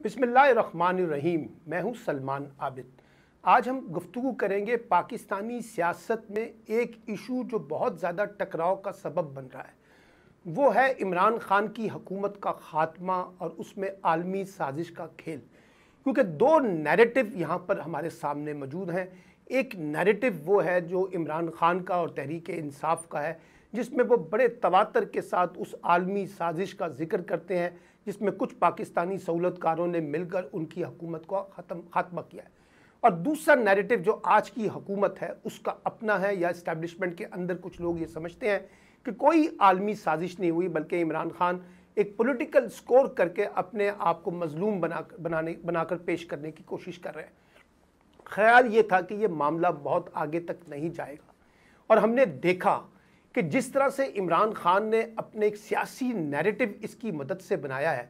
बिस्मिल्लाहिर्रहमानिर्रहीम। मैं हूं सलमान आबिद। आज हम गुफ्तगू करेंगे पाकिस्तानी सियासत में एक इशू जो बहुत ज़्यादा टकराव का सबब बन रहा है। वो है इमरान खान की हुकूमत का ख़ात्मा और उसमें आलमी साजिश का खेल। क्योंकि दो नैरेटिव यहाँ पर हमारे सामने मौजूद हैं। एक नैरेटिव वो है जो इमरान खान का और तहरीक इंसाफ का है, जिसमें वो बड़े तवातर के साथ उस आलमी साजिश का जिक्र करते हैं जिसमें कुछ पाकिस्तानी सहूलतकारों ने मिलकर उनकी हुकूमत को ख़त्म किया है। और दूसरा नैरेटिव जो आज की हुकूमत है उसका अपना है, या इस्टेब्लिशमेंट के अंदर कुछ लोग ये समझते हैं कि कोई आलमी साजिश नहीं हुई, बल्कि इमरान खान एक पॉलिटिकल स्कोर करके अपने आप को मजलूम बनाकर पेश करने की कोशिश कर रहे हैं। ख्याल ये था कि ये मामला बहुत आगे तक नहीं जाएगा, और हमने देखा कि जिस तरह से इमरान खान ने अपने एक सियासी नैरेटिव इसकी मदद से बनाया है,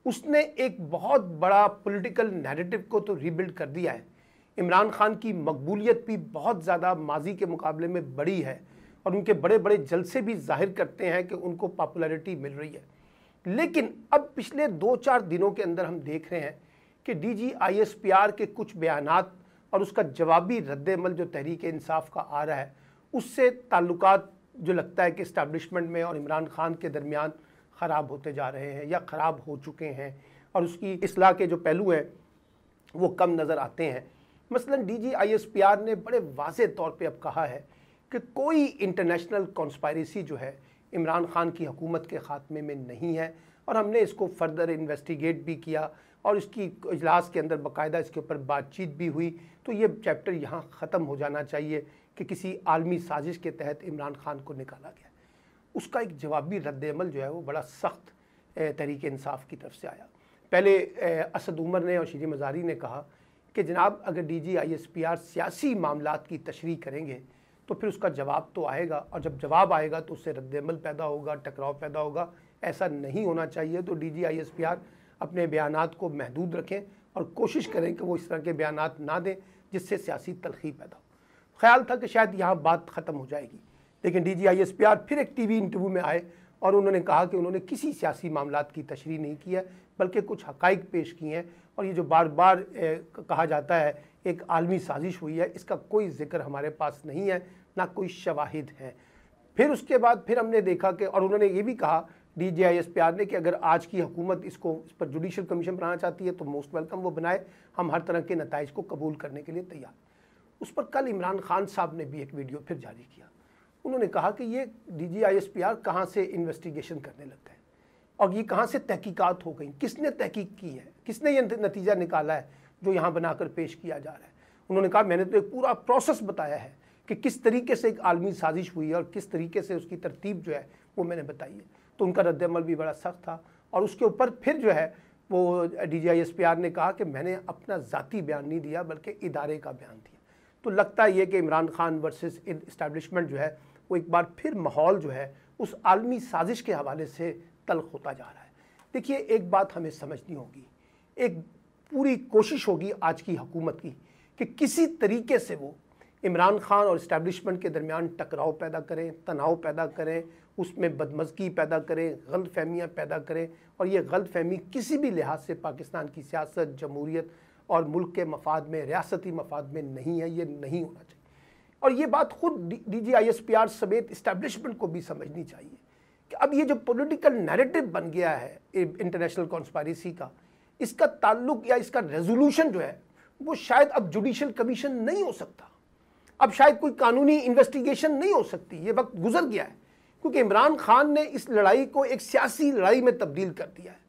उसने एक बहुत बड़ा पॉलिटिकल नैरेटिव को तो रीबिल्ड कर दिया है। इमरान खान की मकबूलियत भी बहुत ज़्यादा माजी के मुकाबले में बड़ी है, और उनके बड़े बड़े जलसे भी जाहिर करते हैं कि उनको पॉपुलैरिटी मिल रही है। लेकिन अब पिछले 2-4 दिनों के अंदर हम देख रहे हैं कि DGISPR के कुछ बयानात और उसका जवाबी रद्द-ए-अमल जो तहरीक इंसाफ का आ रहा है, उससे ताल्लुकात जो लगता है कि इस्टेब्लिशमेंट में और इमरान खान के दरमियान ख़राब होते जा रहे हैं या ख़राब हो चुके हैं, और उसकी इस्लाह के जो पहलू हैं वो कम नज़र आते हैं। मसलन DGISPR ने बड़े वाज़े तौर पे अब कहा है कि कोई इंटरनेशनल कॉन्स्पायरेसी जो है इमरान खान की हुकूमत के ख़ात्मे में नहीं है, और हमने इसको फर्दर इन्वेस्टिगेट भी किया और इसकी इजलास के अंदर बाकायदा इसके ऊपर बातचीत भी हुई। तो ये चैप्टर यहाँ ख़त्म हो जाना चाहिए कि किसी आलमी साजिश के तहत इमरान खान को निकाला गया। उसका एक जवाबी रद्द-ए-अमल जो है वो बड़ा सख्त तहरीक इंसाफ की तरफ से आया। पहले असद उमर ने और शीरी मज़ारी ने कहा कि जनाब, अगर DGISPR सियासी मामलात की तशरीह करेंगे तो फिर उसका जवाब तो आएगा, और जब जवाब आएगा तो उससे रद्द-ए-अमल पैदा होगा, टकराव पैदा होगा। ऐसा नहीं होना चाहिए। तो DGISPR अपने बयानात को महदूद रखें और कोशिश करें कि वो इस तरह के बयानात ना दें जिससे सियासी तलखी पैदा हो। ख्याल था कि शायद यहाँ बात ख़त्म हो जाएगी, लेकिन DGISPR फिर एक TV इंटरव्यू में आए और उन्होंने कहा कि उन्होंने किसी सियासी मामलात की तशरीह नहीं की है, बल्कि कुछ हक़ाइक़ पेश किए हैं, और ये जो बार बार कहा जाता है एक आलमी साजिश हुई है, इसका कोई ज़िक्र हमारे पास नहीं है, ना कोई शवाहिद हैं। फिर उसके बाद फिर हमने देखा कि, और उन्होंने ये भी कहा DGISPR ने कि अगर आज की हुकूमत इस पर जुडिशल कमीशन बनाना चाहती है तो मोस्ट वेलकम, वो बनाए, हम हर तरह के नताइज को कबूल करने के लिए तैयार। उस पर कल इमरान खान साहब ने भी एक वीडियो फिर जारी किया। उन्होंने कहा कि ये DGISPR कहाँ से इन्वेस्टिगेशन करने लग गए, और ये कहाँ से तहकीकात हो गई, किसने तहकीक की है, किसने ये नतीजा निकाला है जो यहाँ बनाकर पेश किया जा रहा है। उन्होंने कहा मैंने तो एक पूरा प्रोसेस बताया है कि किस तरीके से एक आलमी साजिश हुई है और किस तरीके से उसकी तरतीब जो है वो मैंने बताई है। तो उनका रद्द-ए-अमल भी बड़ा सख्त था, और उसके ऊपर फिर जो है वो DGISPR ने कहा कि मैंने अपना ज़ाती बयान नहीं दिया बल्कि इदारे का बयान दिया। तो लगता है कि इमरान खान वर्सेस इस्टेब्लिशमेंट जो है वो एक बार फिर माहौल जो है उस आलमी साजिश के हवाले से तल्ख होता जा रहा है। देखिए, एक बात हमें समझनी होगी, एक पूरी कोशिश होगी आज की हुकूमत की कि किसी तरीके से वो इमरान खान और इस्टेब्लिशमेंट के दरमियान टकराव पैदा करें, तनाव पैदा करें, उसमें बदमज़गी पैदा करें, गलतफहमियाँ पैदा करें, और ये गलतफहमी किसी भी लिहाज से पाकिस्तान की सियासत, जमहूरियत और मुल्क के मफाद में, रियासती मफाद में नहीं है। ये नहीं होना चाहिए, और ये बात खुद DGISPR समेत इस्टेब्लिशमेंट को भी समझनी चाहिए कि अब ये जो पॉलिटिकल नैरेटिव बन गया है इंटरनेशनल कॉन्स्पायरेसी का, इसका ताल्लुक या इसका रेजोल्यूशन जो है वो शायद अब जुडिशल कमीशन नहीं हो सकता, अब शायद कोई कानूनी इन्वेस्टिगेशन नहीं हो सकती। ये वक्त गुजर गया है, क्योंकि इमरान खान ने इस लड़ाई को एक सियासी लड़ाई में तब्दील कर दिया है,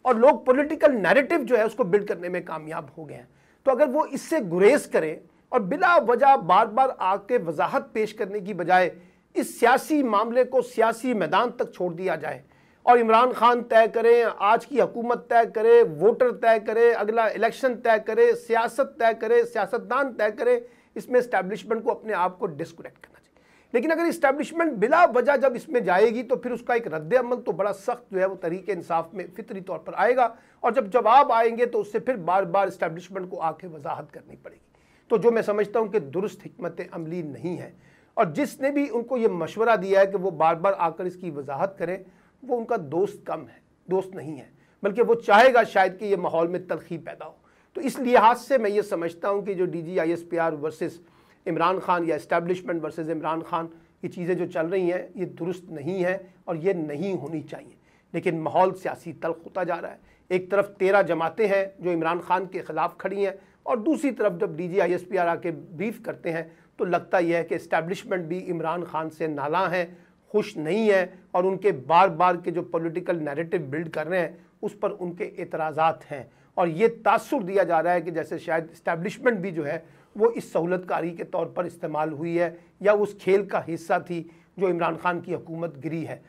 और लोग पॉलिटिकल नैरेटिव जो है उसको बिल्ड करने में कामयाब हो गए हैं। तो अगर वो इससे गुरेज करें और बिला वजह बार बार आके वजाहत पेश करने की बजाय इस सियासी मामले को सियासी मैदान तक छोड़ दिया जाए, और इमरान खान तय करें, आज की हुकूमत तय करे, वोटर तय करे, अगला इलेक्शन तय करे, सियासत तय करे, सियासतदान तय करे, इसमें इस्टेब्लिशमेंट को अपने आप को डिस्कनेक्ट करना चाहिए। लेकिन अगर इस्टेब्लिशमेंट बिला वजह जब इसमें जाएगी तो फिर उसका एक रद्द-ए-अमल तो बड़ा सख्त जो है वो तहरीक इंसाफ में फितरी तौर पर आएगा, और जब जवाब आएंगे तो उससे फिर बार बार इस्टेब्लिशमेंट को आके वजाहत करनी पड़ेगी। तो जो मैं समझता हूँ कि दुरुस्त हिकमत अमली नहीं है, और जिसने भी उनको ये मशवरा दिया है कि वो बार बार आकर इसकी वजाहत करें, वो उनका दोस्त कम है, दोस्त नहीं है। बल्कि वो चाहेगा शायद कि ये माहौल में तलखी पैदा हो। तो इस लिहाज से मैं ये समझता हूँ कि जो DGISPR वर्सेस इमरान खान या इस्टेब्लिशमेंट वर्सेस इमरान खान, ये चीज़ें जो चल रही हैं ये दुरुस्त नहीं है और ये नहीं होनी चाहिए। लेकिन माहौल सियासी तल्ख होता जा रहा है। एक तरफ 13 जमातें हैं जो इमरान खान के ख़िलाफ़ खड़ी हैं, और दूसरी तरफ जब DGISPR आके ब्रीफ करते हैं तो लगता यह है कि इस्टेब्लिशमेंट भी इमरान खान से नाला है, खुश नहीं है, और उनके बार बार के जो पॉलिटिकल नैरेटिव बिल्ड कर रहे हैं उस पर उनके एतराज़ात हैं। और ये तासुर दिया जा रहा है कि जैसे शायद इस्टेब्लिशमेंट भी जो है वो इस सहूलतकारी के तौर पर इस्तेमाल हुई है या उस खेल का हिस्सा थी जो इमरान खान की हुकूमत गिरी है।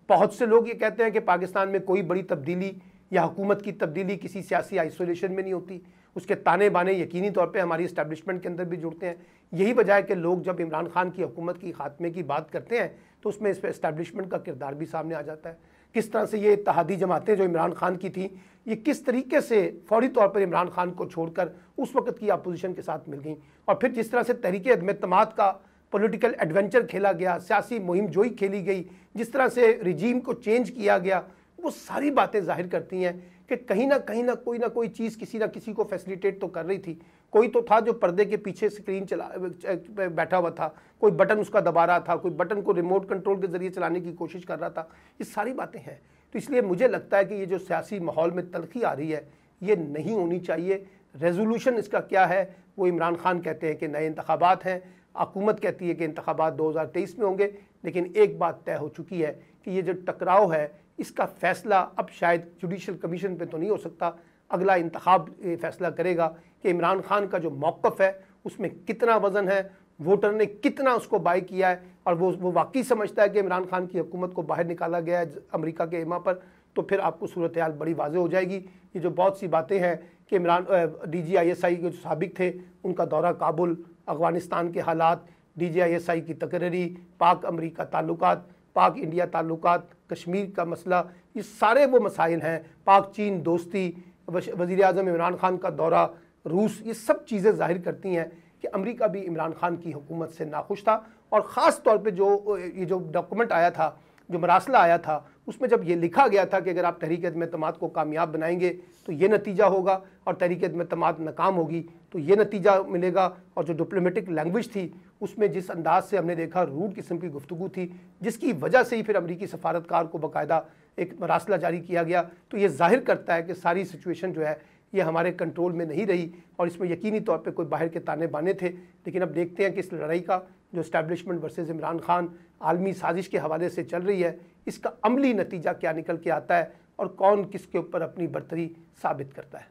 बहुत से लोग ये कहते हैं कि पाकिस्तान में कोई बड़ी तब्दीली या हुकूमत की तब्दीली किसी सियासी आइसोलेशन में नहीं होती, उसके ताने बाने यकीनी तौर पे हमारी इस्टेब्लिशमेंट के अंदर भी जुड़ते हैं। यही वजह है कि लोग जब इमरान खान की हुकूमत की खात्मे की बात करते हैं तो उसमें इस इस्टेब्लिशमेंट का किरदार भी सामने आ जाता है। किस तरह से ये इत्तेहादी जमातें जो इमरान खान की थी, ये किस तरीके से फौरी तौर पर इमरान खान को छोड़कर उस वक्त की अपोजिशन के साथ मिल गई, और फिर जिस तरह से तहरीक अदम-ए-इत्तेमाद का पॉलिटिकल एडवेंचर खेला गया, सियासी मुहिम जोई खेली गई, जिस तरह से रिजीम को चेंज किया गया, वो सारी बातें जाहिर करती हैं कि कहीं ना कोई चीज़ किसी ना किसी को फैसिलिटेट तो कर रही थी। कोई तो था जो पर्दे के पीछे स्क्रीन चला बैठा हुआ था, कोई बटन उसका दबा रहा था, कोई बटन को रिमोट कंट्रोल के ज़रिए चलाने की कोशिश कर रहा था। ये सारी बातें हैं। तो इसलिए मुझे लगता है कि ये जो सियासी माहौल में तलखी आ रही है ये नहीं होनी चाहिए। रेजोल्यूशन इसका क्या है, वो इमरान खान कहते हैं कि नए इंतखाबात हैं, हुकूमत कहती है कि इंतखाबात 2023 में होंगे। लेकिन एक बात तय हो चुकी है कि ये जो टकराव है इसका फ़ैसला अब शायद जुडिशल कमीशन पे तो नहीं हो सकता, अगला इंतखाब फैसला करेगा कि इमरान खान का जो मौक़िफ़ है उसमें कितना वज़न है, वोटर ने कितना उसको बाय किया है, और वो वाकई समझता है कि इमरान खान की हुकूमत को बाहर निकाला गया है अमेरिका के एमा पर, तो फिर आपको सूरत हाल बड़ी वाज़ेह हो जाएगी। ये जो बहुत सी बातें हैं कि इमरान DGISI के जो साबिक थे उनका दौरा काबुल, अफ़गानिस्तान के हालात, DGISI की तकरीरी, पाक अमेरिका ताल्लुकात, पाक इंडिया ताल्लुकात, कश्मीर का मसला, ये सारे वो मसाइल हैं, पाक चीन दोस्ती, वज़ीर आज़म इमरान खान का दौरा, रूस, ये सब चीज़ें ज़ाहिर करती हैं कि अमेरिका भी इमरान खान की हुकूमत से नाखुश था। और ख़ास तौर पे ये जो डॉक्यूमेंट आया था, जो मरासला आया था, उसमें जब ये लिखा गया था कि अगर आप तहरीक अदम-ए-इत्तेमाद को कामयाब बनाएंगे तो ये नतीजा होगा, और तहरीक अदम-ए-इत्तेमाद नाकाम होगी तो ये नतीजा मिलेगा। और जो डिप्लोमेटिक लैंग्वेज थी उसमें जिस अंदाज से हमने देखा रूड किस्म की गुफ्तगू थी, जिसकी वजह से ही फिर अमरीकी सफारतकार को बाकायदा एक मरासला जारी किया गया। तो ये जाहिर करता है कि सारी सिचुएशन जो है ये हमारे कंट्रोल में नहीं रही, और इसमें यकीनी तौर पे कोई बाहर के ताने बाने थे। लेकिन अब देखते हैं कि इस लड़ाई का जो इस्टेब्लिशमेंट वर्सेस इमरान खान आलमी साजिश के हवाले से चल रही है, इसका अमली नतीजा क्या निकल के आता है और कौन किसके ऊपर अपनी बर्तरी साबित करता है।